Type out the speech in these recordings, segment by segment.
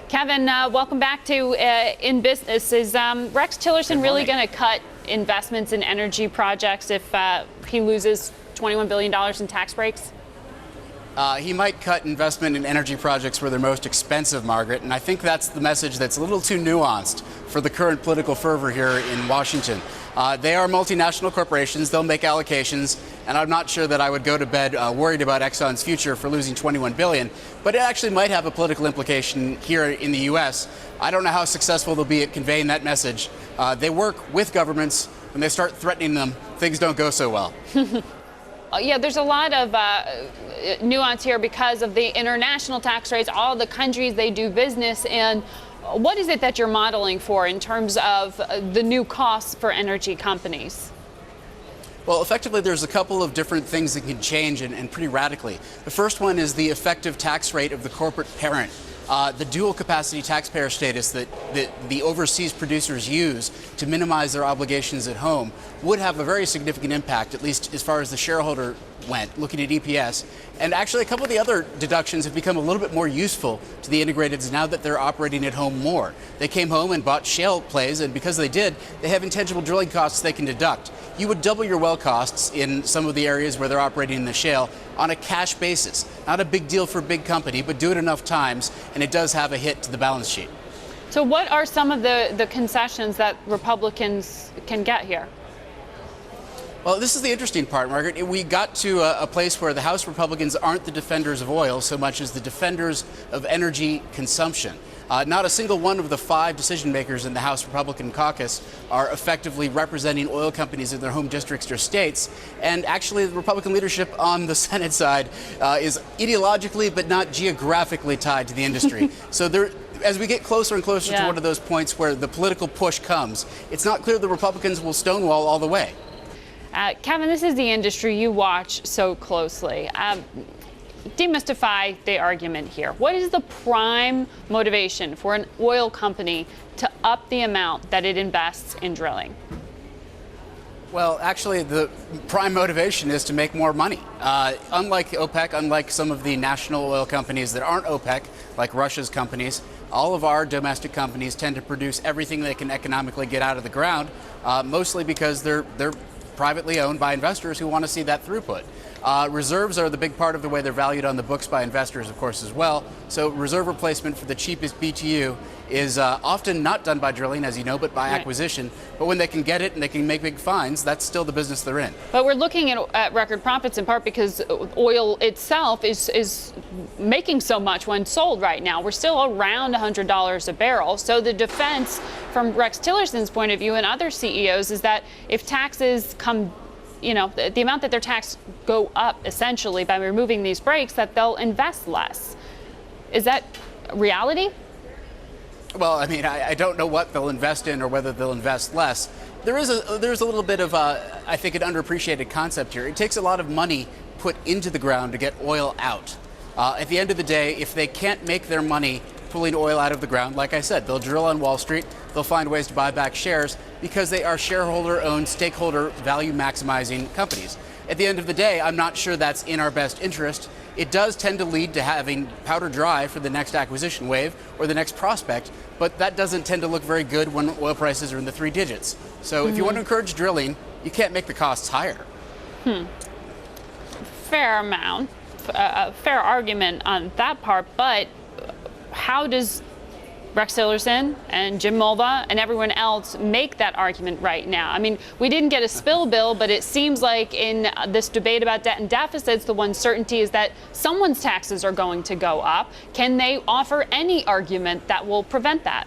Kevin, welcome back to InBusiness. Is Rex Tillerson really going to cut investments in energy projects if he loses $21 billion in tax breaks? He might cut investment in energy projects where they're most expensive, Margaret, and I think that's the message that's a little too nuanced for the current political fervor here in Washington. They are multinational corporations. They'll make allocations, and I'm not sure that I would go to bed worried about Exxon's future for losing $21 billion, but it actually might have a political implication here in the U.S. I don't know how successful they'll be at conveying that message. They work with governments. When they start threatening them, things don't go so well. Yeah, there's a lot of nuance here because of the international tax rates, all the countries they do business in. What is it that you're modeling for in terms of the new costs for energy companies? Well, effectively, there's a couple of different things that can change and pretty radically. The first one is the effective tax rate of the corporate parent. The dual capacity taxpayer status that the overseas producers use to minimize their obligations at home would have a very significant impact, at least as far as the shareholder went, looking at EPS. And actually, a couple of the other deductions have become a little bit more useful to the integrateds now that they're operating at home more. They came home and bought shale plays, and because they did, they have intangible drilling costs they can deduct. You would double your well costs in some of the areas where they're operating in the shale on a cash basis. Not a big deal for a big company, but do it enough times, and it does have a hit to the balance sheet. So what are some of the concessions that Republicans can get here? Well, this is the interesting part, Margaret. We got to a place where the House Republicans aren't the defenders of oil so much as the defenders of energy consumption. Not a single one of the 5 decision makers in the House Republican caucus are effectively representing oil companies in their home districts or states. And actually, the Republican leadership on the Senate side is ideologically but not geographically tied to the industry. So as we get closer and closer to one of those points where the political push comes, it's not clear the Republicans will stonewall all the way. Kevin, this is the industry you watch so closely. Demystify the argument here. What is the prime motivation for an oil company to up the amount that it invests in drilling? Well, actually, the prime motivation is to make more money. Unlike OPEC, unlike some of the national oil companies that aren't OPEC, like Russia's companies, all of our domestic companies tend to produce everything they can economically get out of the ground, mostly because they're privately owned by investors who want to see that throughput. Reserves are the big part of the way they're valued on the books by investors, of course, as well. So reserve replacement for the cheapest BTU is often not done by drilling, as you know, but by acquisition. But when they can get it and they can make big finds, that's still the business they're in. But we're looking at record profits in part because oil itself is making so much when sold right now. We're still around $100 a barrel. So the defense from Rex Tillerson's point of view and other CEOs is that if taxes come, the amount that their taxes go up essentially by removing these breaks, that they'll invest less. Is that reality? Well, I mean, I don't know what they'll invest in or whether they'll invest less. There's a little bit of, I think, an underappreciated concept here. It takes a lot of money put into the ground to get oil out. At the end of the day, if they can't make their money pulling oil out of the ground, like I said, they'll drill on Wall Street, they'll find ways to buy back shares because they are shareholder-owned, stakeholder value-maximizing companies. At the end of the day, I'm not sure that's in our best interest. It does tend to lead to having powder dry for the next acquisition wave or the next prospect, but that doesn't tend to look very good when oil prices are in the 3 digits. So if you want to encourage drilling, you can't make the costs higher. Fair amount, fair argument on that part, but how does Rex Tillerson and Jim Mulva and everyone else make that argument right now? I mean, we didn't get a spill bill, but it seems like in this debate about debt and deficits, the one certainty is that someone's taxes are going to go up. Can they offer any argument that will prevent that?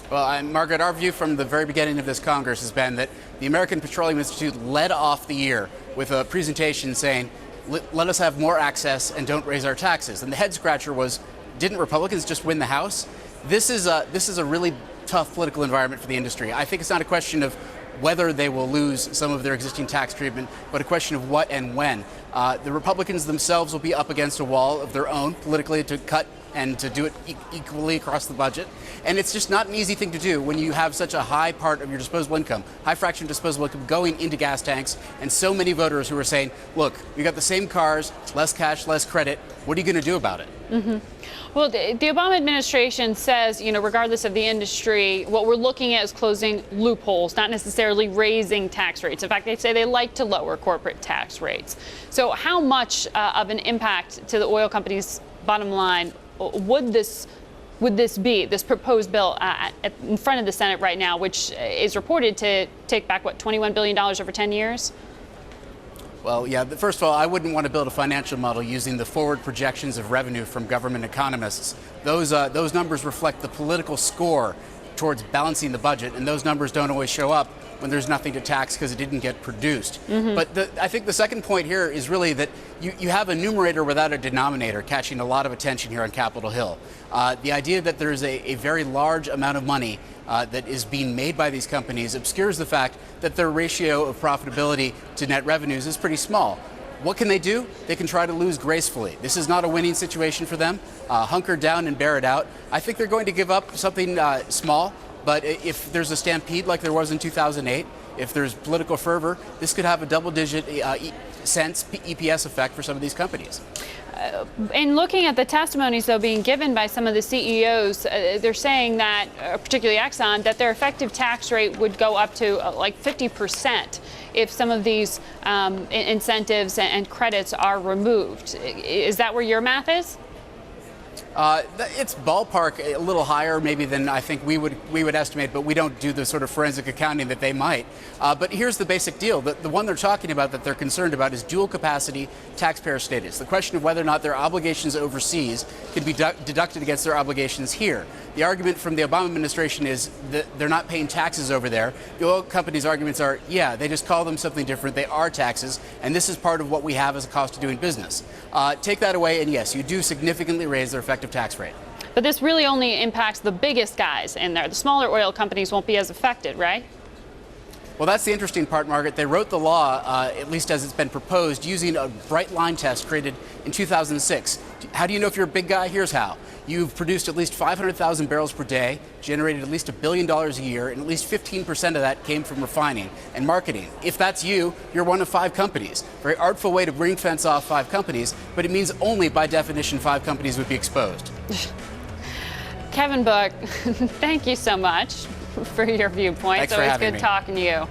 Well, Margaret, our view from the very beginning of this Congress has been that the American Petroleum Institute led off the year with a presentation saying, let us have more access and don't raise our taxes. And the head scratcher was, didn't Republicans just win the House? This is a really tough political environment for the industry. I think it's not a question of whether they will lose some of their existing tax treatment, but a question of what and when. The Republicans themselves will be up against a wall of their own politically to cut and to do it equally across the budget. And it's just not an easy thing to do when you have such a high part of your disposable income, high fraction of disposable income going into gas tanks, and so many voters who are saying, look, we got the same cars, less cash, less credit. What are you going to do about it? Mm-hmm. Well, the Obama administration says, regardless of the industry, what we're looking at is closing loopholes, not necessarily raising tax rates. In fact, they say they like to lower corporate tax rates. So how much of an impact to the oil companies' bottom line would this be, this proposed bill in front of the Senate right now, which is reported to take back, $21 billion over 10 years? Well, yeah, first of all, I wouldn't want to build a financial model using the forward projections of revenue from government economists. Those numbers reflect the political score towards balancing the budget, and those numbers don't always show up when there's nothing to tax because it didn't get produced. Mm-hmm. But I think the second point here is really that you have a numerator without a denominator catching a lot of attention here on Capitol Hill. The idea that there's a very large amount of money that is being made by these companies obscures the fact that their ratio of profitability to net revenues is pretty small. What can they do? They can try to lose gracefully. This is not a winning situation for them. Hunker down and bear it out. I think they're going to give up something small, but if there's a stampede like there was in 2008, if there's political fervor, this could have a double-digit cents EPS effect for some of these companies. In looking at the testimonies, though, being given by some of the CEOs, they're saying that, particularly Exxon, that their effective tax rate would go up to like 50% if some of these incentives and credits are removed. Is that where your math is? It's ballpark a little higher maybe than I think we would estimate, but we don't do the sort of forensic accounting that they might. But here's the basic deal. The one they're talking about that they're concerned about is dual capacity taxpayer status. The question of whether or not their obligations overseas can be deducted against their obligations here. The argument from the Obama administration is that they're not paying taxes over there. The oil companies' arguments are, yeah, they just call them something different. They are taxes, and this is part of what we have as a cost of doing business. Take that away, and yes, you do significantly raise their effective tax rate. But this really only impacts the biggest guys in there. The smaller oil companies won't be as affected, right? Well, that's the interesting part, Margaret. They wrote the law, at least as it's been proposed, using a bright line test created in 2006. How do you know if you're a big guy? Here's how. You've produced at least 500,000 barrels per day, generated at least $1 billion a year, and at least 15% of that came from refining and marketing. If that's you, you're one of 5 companies. Very artful way to ring fence off 5 companies, but it means only by definition 5 companies would be exposed. Kevin Book, thank you so much for your viewpoints. Thanks for having me. Always good talking to you.